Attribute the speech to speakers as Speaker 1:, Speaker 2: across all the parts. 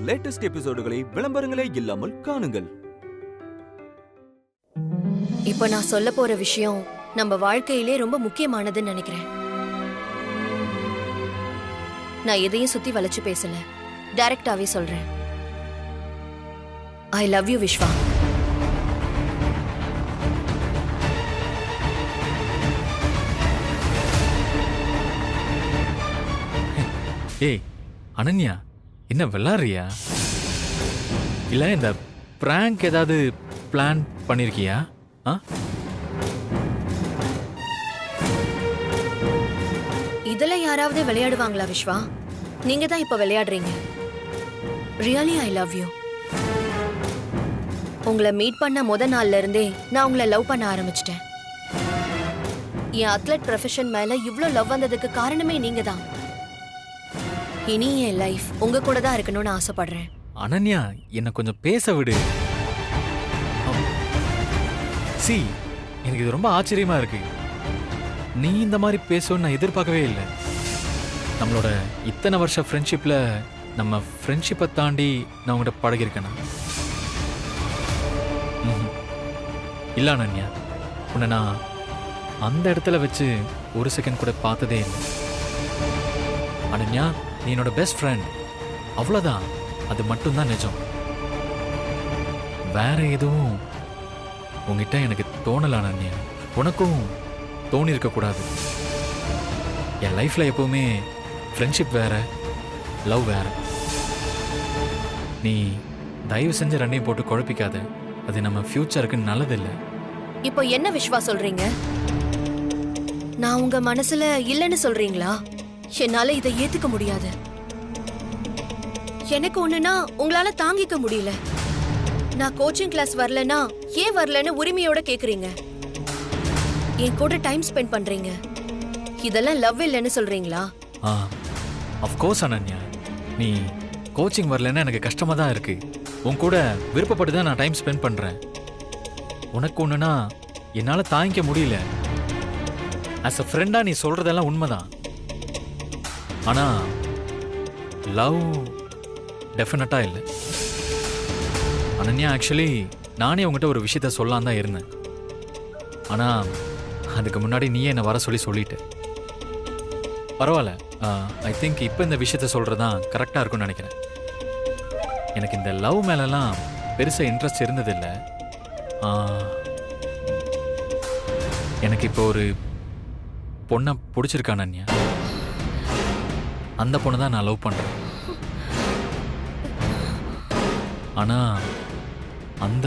Speaker 1: Latest எபிசோடுகளை விளம்பரங்களே இல்லாமல் காணுங்கள்.
Speaker 2: இப்ப நான் சொல்ல போற விஷயம் நம்ம வாழ்க்கையிலே ரொம்ப முக்கியமானதுன்னு நினைக்கிறேன். நான் எதையும் சுத்தி வளைச்சு பேசல, டைரக்டாவே சொல்றேன். I love you Vishwa.
Speaker 3: ஏய் அனன்யா, என்ன விளாடுறியா? இல்ல இந்த பிராங்க் ஏதாவது பிளான் பண்ணிருக்கியா?
Speaker 2: இதெல்லாம் யாராவது விளையாடுவாங்களா விஸ்வா? நீங்க தான் இப்ப விளையாடுறீங்க. Really I love you. உங்களை மீட் பண்ண நாள்ல இருந்தே நான் உங்களை லவ் பண்ண ஆரம்பிச்சிட்டேன். என் அத்லெட் ப்ரொஃபஷன் மேல இவ்ளோ லவ் வந்ததுக்கு காரணமே நீங்க தான். இனி என் லைஃப் உங்க கூட தான் இருக்கணும்னு ஆசைப்படுறேன்.
Speaker 3: அனன்யா, என்ன கொஞ்சம் பேச விடு. சி, எனக்கு இது ரொம்ப ஆச்சரியமா இருக்கு. நீ இந்த மாதிரி பேசுன்னு நான் எதிர்பார்க்கவே இல்லை. நம்மளோட இத்தனை வருஷ ஃப்ரெண்ட்ஷிப்ல நம்ம ஃப்ரெண்ட்ஷிப்பை தாண்டி நான் உங்கள்கிட்ட பழகிருக்கேனா? இல்ல அனன்யா, உன்னை நான் அந்த இடத்துல வச்சு ஒரு செகண்ட் கூட பார்த்ததே இல்லை. அனன்யா, நீ என்னோட பெஸ்ட் ஃப்ரெண்ட், அவ்வளோதான். அது மட்டும்தான் நிஜம். வேற எதுவும் உங்ககிட்ட எனக்கு தோணல அனன்யா. உனக்கும் தோணிருக்க கூடாது. என் லைஃப்ல எப்பவுமே ஃப்ரெண்ட்ஷிப் வேற, லவ் வேற. நீ தயவு செஞ்சு ரெண்டையும் போட்டு குழப்பிக்காத. அது நம்ம ஃபியூச்சருக்கு நல்லதில்லை.
Speaker 2: இப்போ என்ன விஸ்வா சொல்றீங்க? நான் உங்க மனசுல இல்லைன்னு சொல்றீங்களா? என்னால இதை ஏத்துக்க முடியாது. எனக்கு ஒண்ணுனா உங்களால தாங்கிக்க முடியல. நான் கோச்சிங் கிளாஸ் வரலனா ஏன் வரலன்னு உரிமையோட கேக்குறீங்க. என் கூட டைம் ஸ்பெண்ட் பண்றீங்க. இதெல்லாம் லவ் இல்லைன்னு சொல்றீங்களா?
Speaker 3: ஆஃப் கோர்ஸ் அனன்யா, நீ கோச்சிங் வரலன்னா எனக்கு கஷ்டமா தான் இருக்கு. உன் கூட விருப்பப்பட்டு தான் நான் டைம் ஸ்பெண்ட் பண்றேன். உனக்கு ஒண்ணுனா என்னால தாங்கிக்க முடியல. ஆஸ் அ ஃப்ரெண்டா நீ சொல்றதெல்லாம் உண்மைதான். ஆனா லவ் டெஃபினட்டா இல்லை அனன்யா. ஆக்சுவலி நானே உங்ககிட்ட ஒரு விஷயத்த சொல்லலாம் தான் இருந்தேன். ஆனா அதுக்கு முன்னாடி நீயே என்னை வர சொல்லிட்டு. பரவாயில்ல, ஐ திங்க் இப்போ இந்த விஷயத்த சொல்றதுதான் கரெக்டா இருக்கும்னு நினைக்கிறேன். எனக்கு இந்த லவ் மேலெல்லாம் பெருசா இன்ட்ரெஸ்ட் இருந்ததில்லை. எனக்கு இப்போ ஒரு பொண்ணை பிடிச்சிருக்கா அனன்யா. அந்த பொண்ணை தான் நான் லவ் பண்றேன். ஆனா அந்த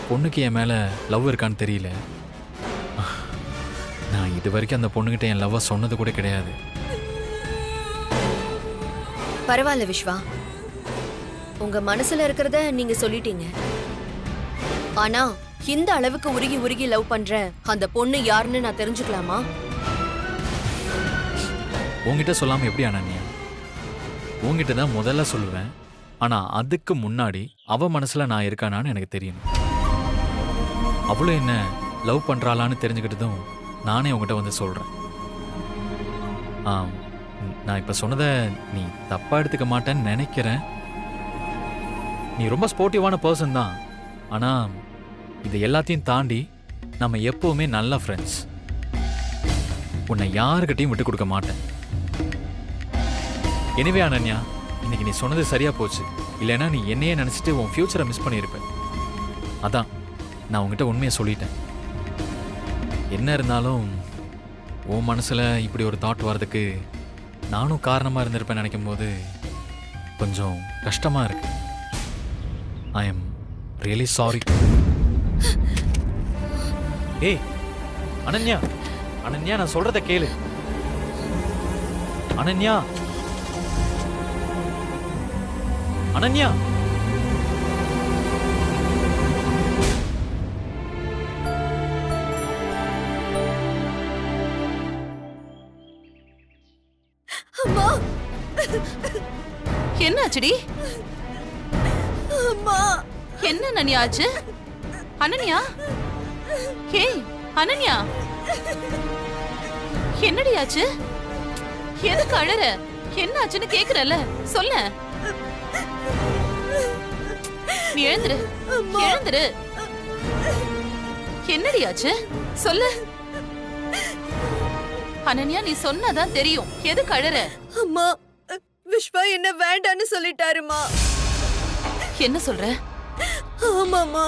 Speaker 3: பொண்ணுக்கு என் மேல லவ் இருக்கான்னு தெரியல. நான் இது வரைக்கும் அந்த பொண்ணுகிட்ட என் லவ்வை சொன்னது கூட கிடையாது.
Speaker 2: பரவாயில்ல விஸ்வா, உங்க மனசுல இருக்கிறத நீங்க சொல்லிட்டீங்க. ஆனா இந்த அளவுக்கு உருகி உருகி லவ் பண்ற அந்த பொண்ணு யாருன்னு நான் தெரிஞ்சுக்கலாமா?
Speaker 3: உங்ககிட்ட சொல்லாம எப்படி அனன்யா? உங்ககிட்ட தான் முதல்ல சொல்லுவேன். ஆனா அதுக்கு முன்னாடி அவ மனசுல நான் இருக்கானான்னு எனக்கு தெரியணும். அவளு என்ன லவ் பண்றாளான்னு தெரிஞ்சுக்கிட்டதும் நானே உங்ககிட்ட வந்து சொல்றேன். நான் இப்ப சொன்னதை நீ தப்பா எடுத்துக்க மாட்டேன்னு நினைக்கிறேன். நீ ரொம்ப ஸ்போர்ட்டிவான பர்சன் தான். ஆனா இது எல்லாத்தையும் தாண்டி நம்ம எப்பவுமே நல்ல ஃப்ரெண்ட்ஸ். உன்னை யாருக்கிட்டையும் விட்டு கொடுக்க மாட்டேன். எனிவே அனன்யா, இன்னைக்கு நீ சொன்னது சரியா போச்சு. இல்லைன்னா நீ என்னையே நினைச்சிட்டு உன் ஃபியூச்சரை மிஸ் பண்ணியிருப்ப. அதான் நான் உங்ககிட்ட உண்மையை சொல்லிட்டேன். என்ன இருந்தாலும் உன் மனசுல இப்படி ஒரு தாட் வர்றதுக்கு நானும் காரணமா இருந்திருப்பேன் நினைக்கும் போது கொஞ்சம் கஷ்டமா இருக்கு. I am really sorry. ஏய் அனன்யா, அனன்யா, நான் சொல்றத கேளு. அனன்யா, அனன்யா,
Speaker 4: அம்மா, என்னாச்சுடி? அம்மா, என்ன அனன்யா ஆச்சு? அனன்யா, ஏய் அனன்யா, என்னடி ஆச்சு? எதுக்கு அழற? என்ன ஆச்சுன்னு கேக்குறல, சொல்ல. நீ எழுந்துரு, எழுந்துரு. என்னடி ஆச்சு சொல்லு. அனன்யா, நீ சொன்னதான் தெரியும், எதுக்கு அழற?
Speaker 2: அம்மா, விஸ்வா என்ன வேண்டான்னு சொல்லிட்டாருமா.
Speaker 4: என்ன சொல்ற?
Speaker 2: ஆமாமா,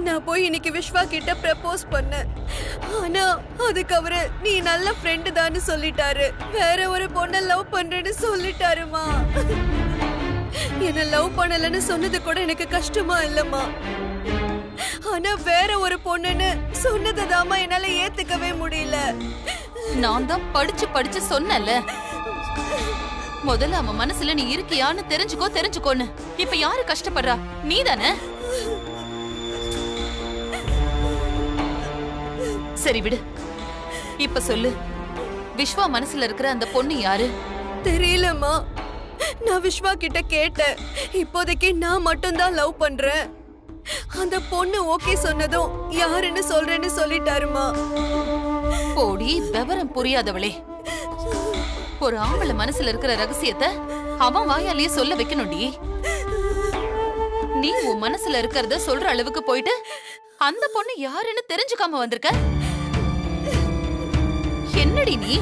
Speaker 2: நான் போய் இன்னைக்கு விஸ்வா கிட்ட ப்ரப்போஸ் பண்ணேன். ஆனா அதுக்கு அவரு நீ நல்ல ஃப்ரெண்டு தான்னு சொல்லிட்டாரு. வேற ஒரு பொண்ண லவ் பண்றேன்னு சொல்லிட்டாருமா. என்ன லவ் பண்ணலன்னு சொன்னது கூட எனக்கு கஷ்டமா இல்லம்மா. ஆனா வேற ஒரு பொண்ணுன்னு சொன்னதுதாம்மா என்னால ஏத்துக்கவே முடியல.
Speaker 4: நான் தான் படிச்சு படிச்சு சொன்னல, முதல்ல அவன் மனசுல நீ இருக்கியான்னு தெரிஞ்சுக்கோன்னு. இப்ப யாரு கஷ்டப்படுறா? நீதானே? சரி விடு. இப்ப சொல்லு, விஸ்வா மனசுல இருக்கிற அந்த பொண்ணு யாரு?
Speaker 2: தெரியலம்மா. நான் விஸ்வா கிட்ட கேட்டேன். இப்போதைக்கு நான் மட்டும்தான் லவ் பண்றேன். அந்த பொண்ணு ஓகே சொன்னதும் யாருன்னு சொல்றேன்னு சொல்லிட்டாருமா.
Speaker 4: போடி விவரம் புரியாதவளே. ஒரு ஆம்பளை மனசுல இருக்கிற ரகசியத்தை அவன் வாயாலேயே சொல்ல வைக்கணும்டி. நீ உன் மனசுல இருக்கிறத சொல்ற அளவுக்கு போயிட்டு அந்த பொண்ணு யாருன்னு தெரிஞ்சுக்காம வந்திருக்க. என்னடி நீ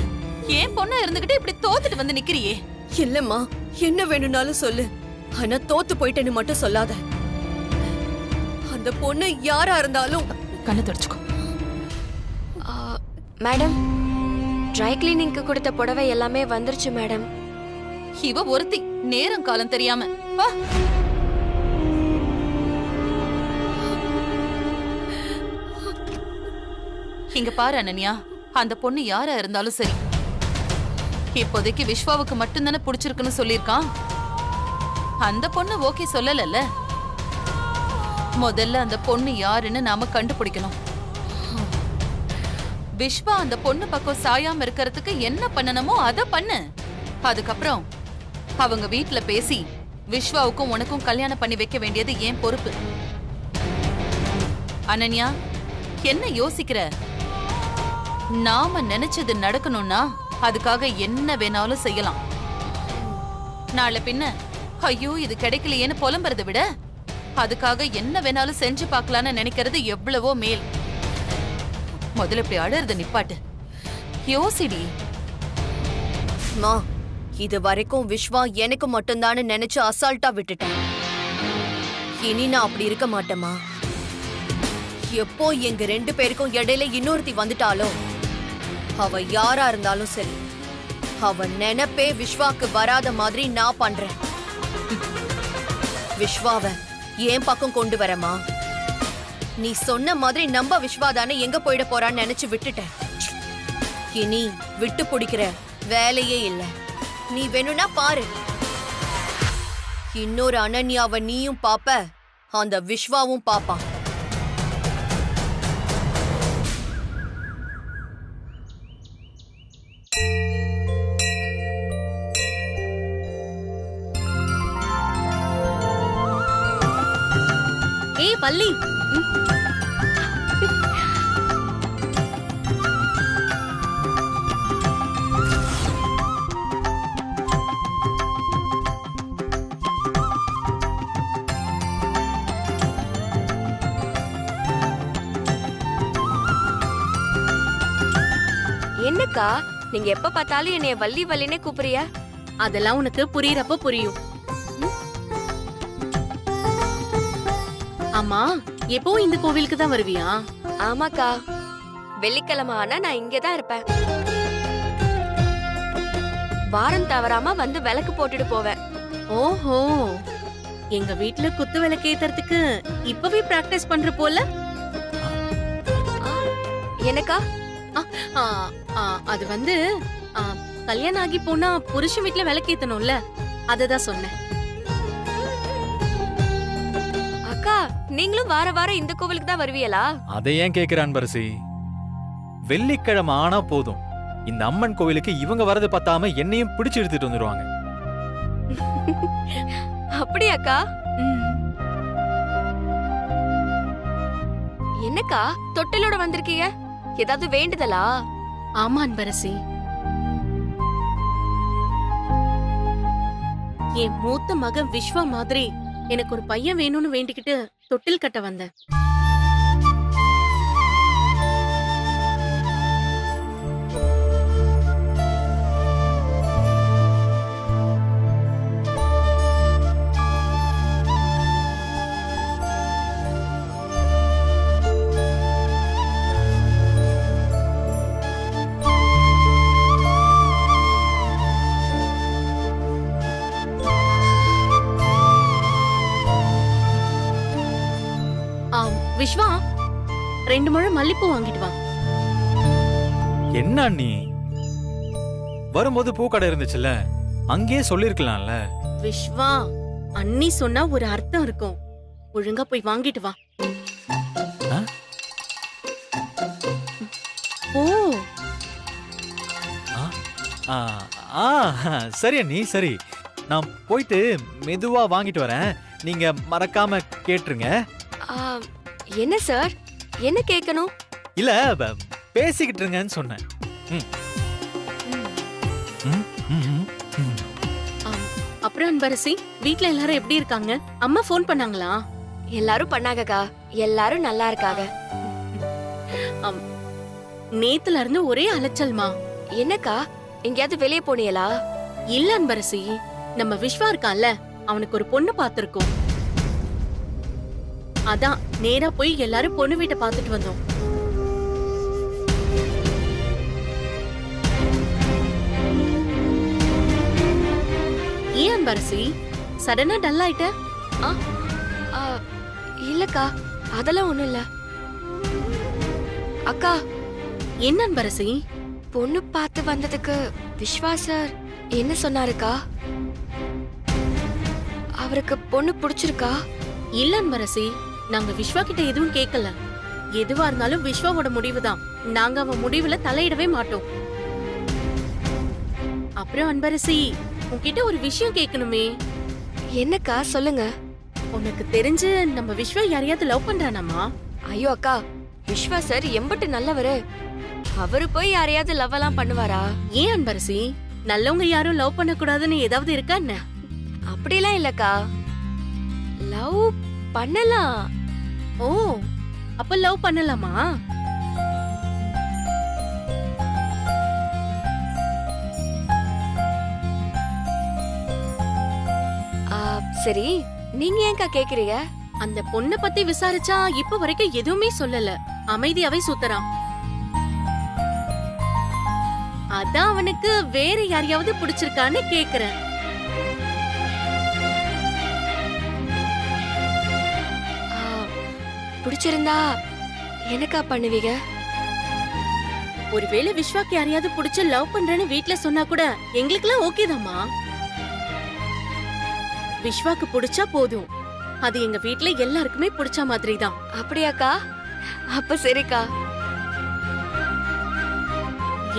Speaker 4: ஏன் பொண்ணா இருந்துகிட்டு இப்படி தோத்துட்டு வந்து நிக்கிறியே?
Speaker 2: இல்லம்மா, என்ன வேணும்னாலும் சொல்லு. ஆனா தோத்து போயிட்டேன்னு மட்டும் சொல்லாத. அந்த பொண்ணு யாரா இருந்தாலும்
Speaker 4: கண்ணை தொடச்சுக்கோ.
Speaker 5: மேடம், ட்ரை கிளீனிங்க்கு கொடுத்த புடவை எல்லாமே வந்துருச்சு மேடம்.
Speaker 4: இவ ஒருத்தி நேரம் காலம் தெரியாம வா. இங்க பாரு அனன்யா, அந்த பொண்ணு யாரா இருந்தாலும் சரி, இப்போதைக்கு விஸ்வாவுக்கு மட்டும்தானே பிடிச்சிருக்குன்னு சொல்லிருக்கான். அந்த பொண்ணு ஓகே சொல்லல. முதல்ல அந்த பொண்ணு யாருன்னு நாம கண்டுபிடிக்கணும். விஸ்வா அந்த பொண்ணு பக்கம் சாயாம இருக்கிறதுக்கு என்ன பண்ணணுமோ அத பண்ணு. அதுக்கப்புறம் அவங்க வீட்ல பேசி விஸ்வாவுக்கும் உனக்கும் கல்யாணம் பண்ணி வைக்க வேண்டியது ஏன் பொறுப்பு. அனன்யா, என்ன யோசிக்கிற? நாம நினைச்சது நடக்கணும்னா அதுக்காக என்ன வேணாலும் செய்யலாம். நாளை பின்ன ஐயோ இது கிடைக்கலையேன்னு புலம்புறதை விட அதுக்காக என்ன வேணாலும் செஞ்சு பார்க்கலான்னு நினைக்கிறது எவ்வளவோ மேல். முதல்ல இப்படி அழறத நிப்பாட்டு, யோசிடி.
Speaker 2: மா, இது வரைக்கும் விஸ்வா எனக்கு மட்டும்தான்னு நினைச்சு அசால்ட்டா விட்டுட்டேன். இனி நான் அப்படி இருக்க மாட்டேமா. எப்போ எங்க 2 பேருக்கும் இடையில இன்னொருத்தி வந்துட்டாலோ, அவ யாரா இருந்தாலும் சரி, அவ நினைப்பே விஸ்வாக்கு வராத மாதிரி நான் பண்றேன். விஸ்வாவ ஏன் பக்கம் கொண்டு வரமா. நீ சொன்ன மாதிரி நம்ப விஸ்வாதானே எங்க போயிட போறான்னு நினைச்சு விட்டுட்டேன். இனி விட்டு பிடிக்கிற வேலையே இல்ல. நீ வேணும்னா பாரு, இன்னொரு அனன்யாவை நீயும் பாப்ப, அந்த விஸ்வாவும் பாப்பான்.
Speaker 5: ஏய் பள்ளி, என்னக்கா நீங்க எப்ப பார்த்தாலும் என்னைய வள்ளி வள்ளினே கூப்பிடுறிய?
Speaker 6: அதெல்லாம் உனக்கு புரியறப்ப புரியும். ஆமா, எப்பவும் இந்த கோவிலுக்கு தான் வருவியா?
Speaker 5: ஆமாக்கா, வெள்ளிக்கிழமை ஆனா நான் இங்கதான் இருப்பேன். வாரம் தவறாம வந்து விளக்கு போட்டுட்டு போவேன்.
Speaker 6: ஓஹோ, எங்க வீட்ல குத்து விளக்கு ஏத்துறதுக்கு இப்பவே பிராக்டிஸ் பண்ற போல.
Speaker 5: எனக்கா?
Speaker 6: ஆ, அது வந்து கல்யாணம் ஆகி போனா புருஷன் வீட்ல விளக்கு ஏத்தணும்ல, அததான் சொன்னேன்.
Speaker 5: அக்கா, நீங்களும் வார வாரம் இந்த கோவிலுக்கு தான் வருவீங்களா?
Speaker 3: அதை ஏன் கேக்குறான் பரசி? வெள்ளிக்கிழமை ஆனா போதும், இந்த அம்மன் கோவிலுக்கு இவங்க வரது பத்தாம என்னையும் பிடிச்சு எடுத்துட்டு வந்துருவாங்க.
Speaker 5: அப்படியாக்கா? என்னக்கா தொட்டிலோட வந்திருக்கீங்க? ஏதாவது வேண்டுதலா?
Speaker 6: ஆமா அன்பரசி, என் மூத்த மகன் விஸ்வா மாதிரி எனக்கு ஒரு பையன் வேணும்னு வேண்டிக்கிட்டு தொட்டில் கட்ட வந்தேன். விஸ்வா, 2 முழம் மல்லிப்பூ வாங்கிட்டு வா.
Speaker 3: என்ன அண்ணி, வரும்போது பூக்கடை இருந்துச்சுல்ல, அங்கேயே சொல்லிருக்கலாம்ல.
Speaker 6: விஸ்வா, அண்ணி சொன்னா ஒரு அர்த்தம் இருக்கும். ஒழுங்கா போய் வாங்கிட்டு வா. ஓ
Speaker 3: சரி அண்ணி, சரி. நான் போயிட்டு மெதுவா வாங்கிட்டு வரேன். நீங்க மறக்காம கேட்டுருங்க.
Speaker 5: என்ன சார், என்ன கேட்கணும்?
Speaker 3: இல்ல, பேசிக்கிட்டு இருங்கன்னு சொன்னேன்.
Speaker 6: அப்புறம் அன்பரசி, வீட்ல எல்லாரும் எப்படி இருக்காங்க? அம்மா ஃபோன் பண்ணாங்களா?
Speaker 5: எல்லாரும் பண்ணாங்கக்கா, எல்லாரும் நல்லா இருக்காங்க.
Speaker 6: நேத்துல இருந்து ஒரே அலைச்சல்மா.
Speaker 5: என்னக்கா, எங்கேயாவது வெளியே போனியலா?
Speaker 6: இல்ல அன்பரசி, நம்ம விஸ்வா இருக்கான்ல, அவனுக்கு ஒரு பொண்ணு பாத்திருக்கோம். அதான் நேரா போய் எல்லாரும் பொண்ணு வீட்டை பார்த்துட்டு வந்தோம். ஏன் அன்பரசி சடனா டல் ஆயிட்ட?
Speaker 5: இல்லக்கா, அதெல்லாம் ஒண்ணும் இல்ல. அக்கா,
Speaker 6: என்ன அன்பரசி?
Speaker 5: பொண்ணு பார்த்து வந்ததுக்கு விஸ்வா சார் என்ன சொன்னாருக்கா? அவருக்கு பொண்ணு பிடிச்சிருக்கா?
Speaker 6: இல்ல அன்பரசி, நாங்க விஸ்வா கிட்ட எதுவும் கேட்கல. எதுவா இருந்தாலும் விஸ்வாவோட முடிவுதான். நாங்க அவன் முடிவுல தலையிடவே மாட்டோம். அப்புறம் அன்பரசி, உன்கிட்ட ஒரு விஷயம் கேட்கணுமே.
Speaker 5: என்னக்கா, சொல்லுங்க.
Speaker 6: உனக்கு தெரிஞ்சு நம்ம விஸ்வா யாரையாவது லவ் பண்றானாமா?
Speaker 5: ஐயோ அக்கா, விஸ்வா சார் எம்பட்டு நல்லவரு. அவரு போய் யாரையாவது லவ் எல்லாம் பண்ணுவாரா?
Speaker 6: ஏன் அன்பரசி, நல்லவங்க யாரும் லவ் பண்ண கூடாதுன்னு ஏதாவது இருக்கா என்ன?
Speaker 5: அப்படிலாம் இல்லக்கா, லவ் பண்ணலாம்.
Speaker 6: ஓ, அப்ப லவ் பண்ணலாமா?
Speaker 5: சரி, நீங்க ஏன்க்கா கேக்குறீங்க?
Speaker 6: அந்த பொண்ணை பத்தி விசாரிச்சா இப்ப வரைக்கும் எதுவுமே சொல்லல, அமைதியாவே சுத்தறான். அதான் அவனுக்கு வேற யாரையாவது பிடிச்சிருக்கான்னு கேக்குறேன்.
Speaker 5: பிடிச்சிருந்தா எனக்கா பண்ணுவீங்க?
Speaker 6: ஒருவேளை விஸ்வாக்கு யாரையாவது பிடிச்சு லவ் பண்றேன்னு வீட்ல சொன்னா கூட எங்களுக்குலாம் ஓகே தாம்மா. விஸ்வாக்கு பிடிச்சா போதும், அது எங்க வீட்ல எல்லாருக்குமே பிடிச்ச மாதிரி தான்.
Speaker 5: அப்படியாக்கா? அப்ப சரிக்கா.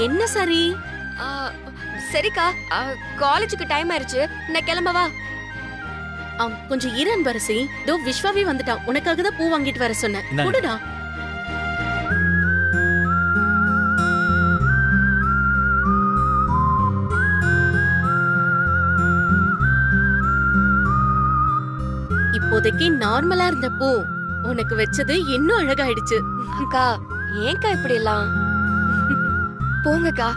Speaker 6: என்ன சரி?
Speaker 5: சரிக்கா, காலேஜுக்கு டைம் ஆயிருச்சு, நான் கிளம்பவா?
Speaker 6: கொஞ்சம் இரு அன்பரசி, தோ விஸ்வாவே வந்துட்டான். உனக்காக தான் பூ வாங்கிட்டு வர சொன்னேன். கொடுடா. இப்போதைக்கு நார்மலா இருந்த பூ உனக்கு வச்சது இன்னும் அழகாயிடுச்சு.
Speaker 5: அக்கா, ஏன்க்கா இப்படி எல்லாம்? போங்கக்கா.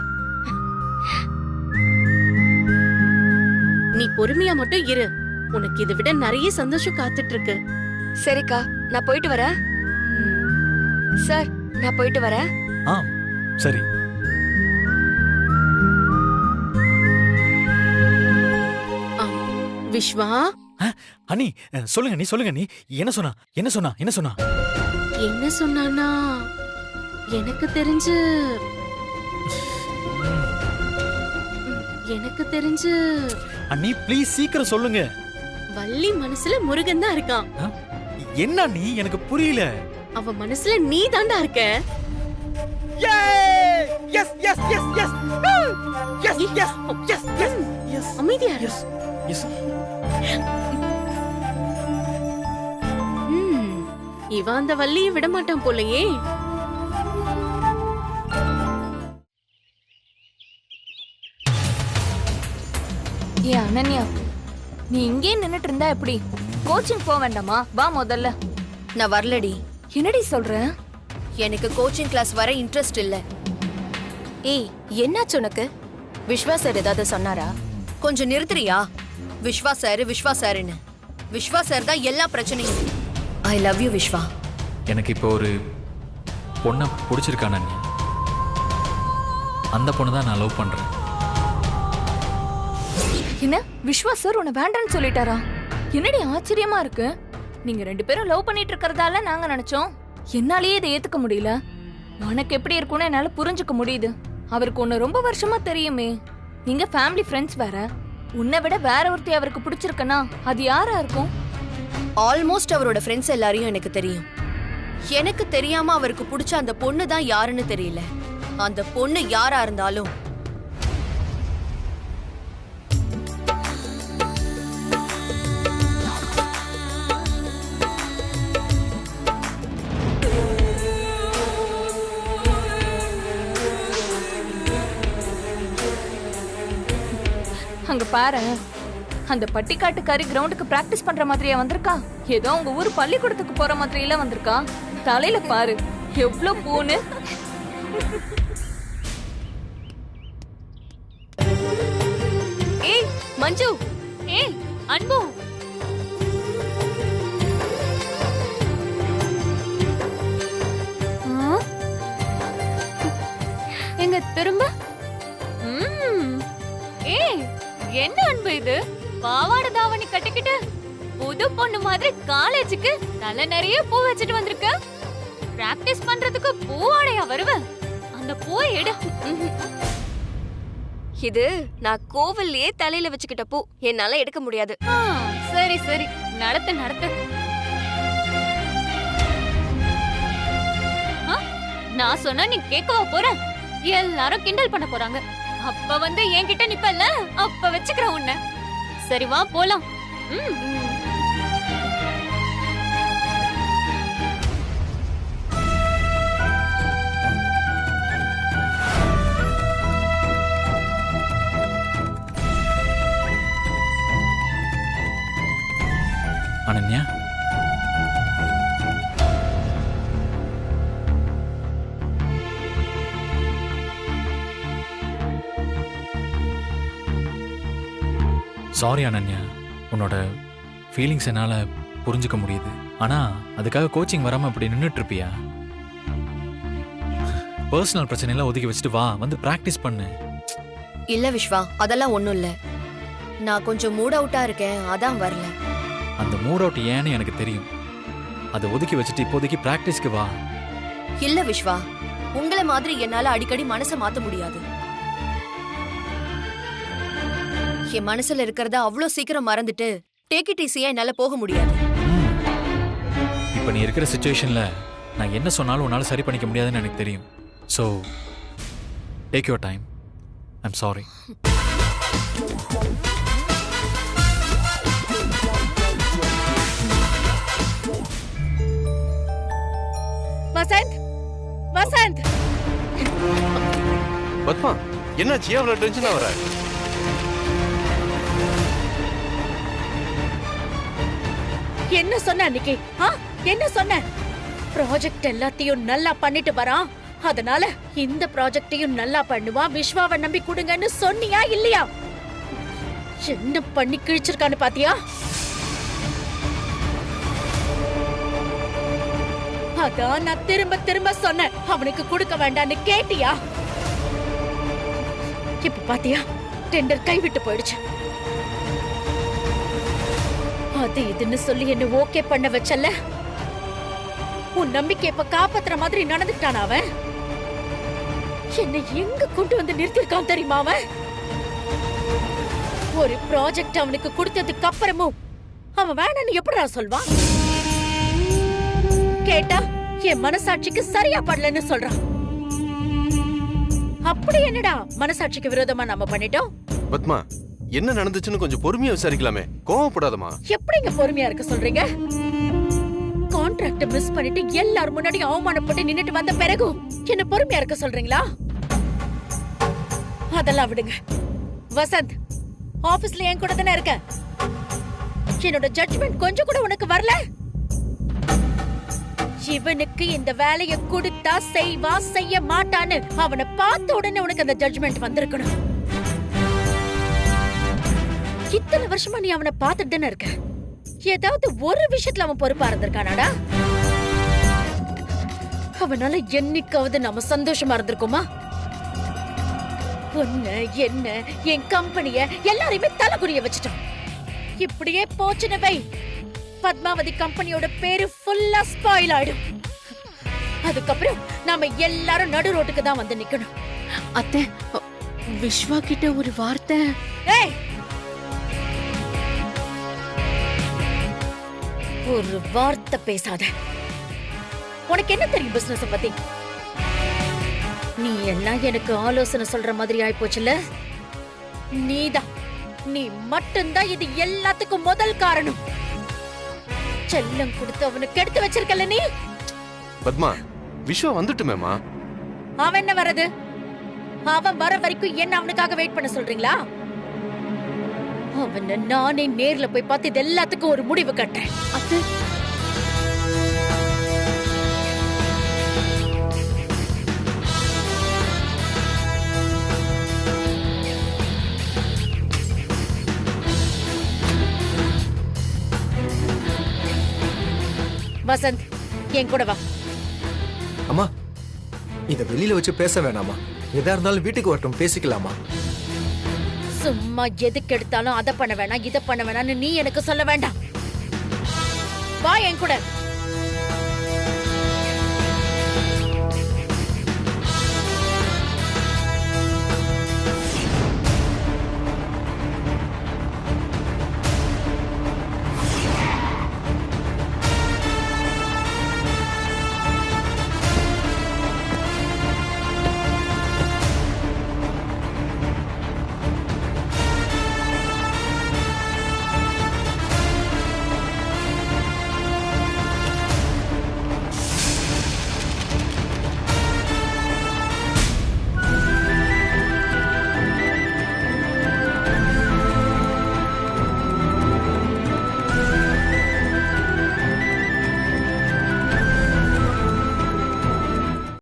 Speaker 6: நீ பொறுமையா மட்டும் இரு, உனக்கு இதை விட நிறைய சந்தோஷம் காத்துட்டு இருக்கு.
Speaker 5: சரிக்கா, நான் போயிட்டு வரேன். சார், நான் போயிட்டு வரேன்.
Speaker 3: சரி.
Speaker 6: விஸ்வா,
Speaker 3: அண்ணி சொல்லுங்க, நீ சொல்லுங்க. நீ என்ன சொன்னா? என்ன சொன்னா? என்ன சொன்னா?
Speaker 6: என்ன சொன்னானா, எனக்கு தெரிஞ்சு
Speaker 3: அண்ணி ப்ளீஸ் சீக்கிரம் சொல்லுங்க.
Speaker 6: வள்ளி மனசுல முருகன் தான் இருக்கான்.
Speaker 3: என்ன நீ? எனக்கு புரியல.
Speaker 6: அவ மனசுல நீ தாண்டா இருக்க.
Speaker 3: Yes yes yes yes yes yes yes yes.
Speaker 6: அமைதியா இரு.
Speaker 3: எஸ்.
Speaker 6: இவன் அந்த வள்ளியை விட மாட்டான் போலயே.
Speaker 7: ஏ அனன்யா, நீ இங்கே நின்னுட்டு இருந்தா எப்படி?
Speaker 5: கோச்சிங் போக வேண்டாமா? வா முதல்ல.
Speaker 2: நான் வரலடி.
Speaker 5: என்னடி சொல்ற?
Speaker 2: எனக்கு கோச்சிங் கிளாஸ் வர இன்ட்ரெஸ்ட் இல்ல.
Speaker 5: ஏய், என்னாச்சு உனக்கு? விஸ்வா சார் ஏதாவது சொன்னாரா?
Speaker 2: கொஞ்சம் நிறுத்துறியா? விஸ்வா சாருன்னு. விஸ்வா சார் தான் எல்லா பிரச்சனையும். I love you Vishwa.
Speaker 3: எனக்கு இப்போ ஒரு பொண்ணை பிடிச்சிருக்கா அனன்யா. அந்த பொண்ணு தான் நான் லவ் பண்றேன்.
Speaker 5: என்ன விஸ்வா சார் உன்னை வேண்டான்னு சொல்லிட்டாரா? என்னடி ஆச்சரியமா இருக்கு. நீங்க 2 பேரும் லவ் பண்ணிட்டு இருக்கறதால நாங்க நினைச்சோம். என்னாலயே இதை ஏத்துக்க முடியல. உனக்கு எப்படி இருக்கும்னு என்னால புரிஞ்சுக்க முடியுது. அவருக்கு உன்னை ரொம்ப வருஷமா தெரியுமே. நீங்க ஃபேமிலி ஃப்ரெண்ட்ஸ் வேற. உன்னை விட வேற ஒருத்தி அவருக்கு பிடிச்சிருக்கனா அது யாரா இருக்கும்?
Speaker 2: ஆல்மோஸ்ட் அவரோட ஃப்ரெண்ட்ஸ் எல்லாரையும் எனக்கு தெரியும். எனக்கு தெரியாம அவருக்கு பிடிச்ச அந்த பொண்ணு தான் யாருன்னு தெரியல. அந்த பொண்ணு யாரா இருந்தாலும்
Speaker 5: அங்க பாரு, அந்த பட்டிக்காட்டுக்காரி கிரவுண்டுக்கு பிராக்டிஸ் பண்ற மாதிரியா வந்திருக்கா? ஏதோ உங்க ஊர் பள்ளிக்கூடத்துக்கு போற மாதிரியில வந்திருக்கா. தலையில பாரு எவ்வளவு பூன்னு. ஏய் மஞ்சு, ஏய் அன்பு, எங்க திரும்ப. ஏய் என்ன அன்பு இது? பாவாடை தாவணி கட்டிக்கிட்டு புது பொண்ணு மாதிரி காலேஜுக்கு தலை நிறைய பூ வச்சுட்டு வந்திருக்க. பிராக்டிஸ் பண்றதுக்கு பூவாடையா வருவ? அந்த பூ எடு.
Speaker 7: இது நான் கோவில்லயே தலையில வச்சுக்கிட்ட பூ, என்னால எடுக்க முடியாது.
Speaker 5: சரி சரி, நடத்து நடத்து. நான் சொன்னா நீ கேட்கவா போற? எல்லாரும் கிண்டல் பண்ண போறாங்க. அப்ப வந்து என்கிட்ட நிப்பல்ல, அப்ப வச்சுக்கிற உன்னை. சரி வா போலாம்.
Speaker 3: அனன்யா, சாரி அனன்யா. உன்னோட ஃபீலிங்ஸ் என்னால் புரிஞ்சுக்க முடியுது. ஆனால் அதுக்காக கோச்சிங் வராமல் இப்படி நின்றுட்டு இருப்பியா? பர்சனல் பிரச்சனையெல்லாம் ஒதுக்கி வச்சுட்டு வா, வந்து ப்ராக்டிஸ் பண்ணு.
Speaker 2: இல்ல விஸ்வா, அதெல்லாம் ஒண்ணும் இல்ல. நான் கொஞ்சம் மூட் அவுட்டா இருக்கேன், அதான் வரல.
Speaker 3: அந்த மூட் அவுட் ஏன்னு எனக்கு தெரியும். அதை ஒதுக்கி வச்சுட்டு இப்போதைக்கு ப்ராக்டிஸ்க்கு வா.
Speaker 2: இல்ல விஸ்வா, உங்களை மாதிரி என்னால அடிக்கடி மனசை மாத்த முடியாது. என் மனசுல இருக்கிறத அவ்வளவு சீக்கிரம் மறந்துட்டு டேக் இட் ஈஸியா என்னால போக முடியாது.
Speaker 3: இப்போ நீ இருக்கிற சிச்சுவேஷன்ல நான் என்ன சொன்னாலும் உன்னால சரி பண்ணிக்க முடியாதுன்னு எனக்கு தெரியும். So take your time. I'm sorry.
Speaker 6: Vasanth, Vasanth.
Speaker 8: Padma, என்னாச்சு? அவ்வளவு டென்ஷனா வர?
Speaker 6: என்ன சொன்ன அன்னைக்கு? என்ன சொன்ன? ப்ராஜெக்ட் எல்லாத்தையும் நல்லா பண்ணிட்டு வரான், அதனால இந்த ப்ராஜெக்டையும் நல்லா பண்ணுவான், விஸ்வாவை நம்பி கொடுங்கன்னு சொன்னியா இல்லையா? என்ன பண்ணி கிழிச்சிருக்கான்னு பாத்தியா? அதான் நான் திரும்ப திரும்ப சொன்னேன், அவனுக்கு கொடுக்க வேண்டான்னு. கேட்டியா? இப்ப பாத்தியா, டெண்டர் கைவிட்டு போயிடுச்சு. அது இதுன்னு சொல்லி என்ன ஓகே பண்ண வச்சல. உன் நம்பிக்கை இப்ப காப்பாத்துற மாதிரி நடந்துட்டான் அவன். என்னை எங்க கொண்டு வந்து நிறுத்திருக்கான் தெரியுமா அவன்? ஒரு ப்ராஜெக்ட் அவனுக்கு கொடுத்ததுக்கு அப்புறமும் அவன் வேணான்னு எப்படிடா சொல்வான்? கேட்டா என் மனசாட்சிக்கு சரியா படலன்னு சொல்றான். அப்படி என்னடா மனசாட்சிக்கு விரோதமா நாம பண்ணிட்டோம்?
Speaker 8: பத்மா, என்ன நடந்துச்சுன்னு கொஞ்சம் பொறுமையா விசாரிக்கலாமே. கோவப்படாதமா.
Speaker 6: எப்படிங்க பொறுமையா இருக்க சொல்றீங்க? கான்ட்ராக்ட் மிஸ் பண்ணிட்டு எல்லாரும் முன்னாடி அவமானப்பட்டு நின்னுட்டு வந்த பிறகு என்ன பொறுமையா இருக்க சொல்றீங்களா? அதெல்லாம் விடுங்க. வசந்த், ஆபீஸ்ல என் கூட தானே இருக்க. என்னோட ஜட்ஜ்மெண்ட் கொஞ்சம் கூட உனக்கு வரல? இவனுக்கு இந்த வேலையை கொடுத்தா செய்வா செய்ய மாட்டான்னு அவனை பார்த்த உடனே உனக்கு அந்த ஜட்ஜ்மெண்ட் வந்திருக்கணும். இத்தனை வருஷமா நீ அவனை பார்த்துட்டு தானே இருக்க. ஏதாவது ஒரு விஷயத்துல அவன் பொறுப்பா இருந்திருக்கானாடா? அவனால என்னைக்காவது நம்ம சந்தோஷமா இருந்திருக்குமா? பொண்ணு என்ன என் கம்பெனிய எல்லாரையுமே தலைகுறிய வச்சுட்டான். இப்படியே போச்சுன்னு வை, பத்மாவதி கம்பெனியோட பேரு ஃபுல்லா ஸ்பாயில் ஆயிடும். அதுக்கப்புறம் நாம எல்லாரும் நடு ரோட்டுக்கு தான் வந்து நிக்கணும்.
Speaker 9: அத்தை, விஸ்வா கிட்ட ஒரு வார்த்தை.
Speaker 6: ஏய், ஒரு வார்த்தை பேசாத. உனக்கு என்ன தெரியும் பிசினஸ் பத்தி? நீ எல்லாம் எனக்கு ஆலோசனை சொல்ற மாதிரி ஆயிப்போச்சுல. நீ மட்டும்தான் இது எல்லாத்துக்கும் முதல் காரணம். செல்லம் கொடுத்து அவனுக்கு எடுத்து வச்சிருக்கல நீ.
Speaker 8: பத்மா, விஸ்வா வந்துட்டுமேமா.
Speaker 6: அவன் என்ன வரது? அவன் வர வரைக்கும் என்ன அவனுக்காக வெயிட் பண்ண சொல்றீங்களா? அவனை நானே நேர்ல போய் பார்த்து இது எல்லாத்துக்கும் ஒரு முடிவு கட்டேன்.
Speaker 9: அத்தை,
Speaker 6: வசந்த், என் கூட வா.
Speaker 10: அம்மா, இத வெளியில வச்சு பேச வேணாமா? எதா இருந்தாலும் வீட்டுக்கு வரட்டும், பேசிக்கலாமா?
Speaker 6: சும்மா எதுக்கு எடுத்தாலும் அதை பண்ண வேணாம் இதை பண்ண வேணாம்னு நீ எனக்கு சொல்ல வேண்டாம். வா என் கூட.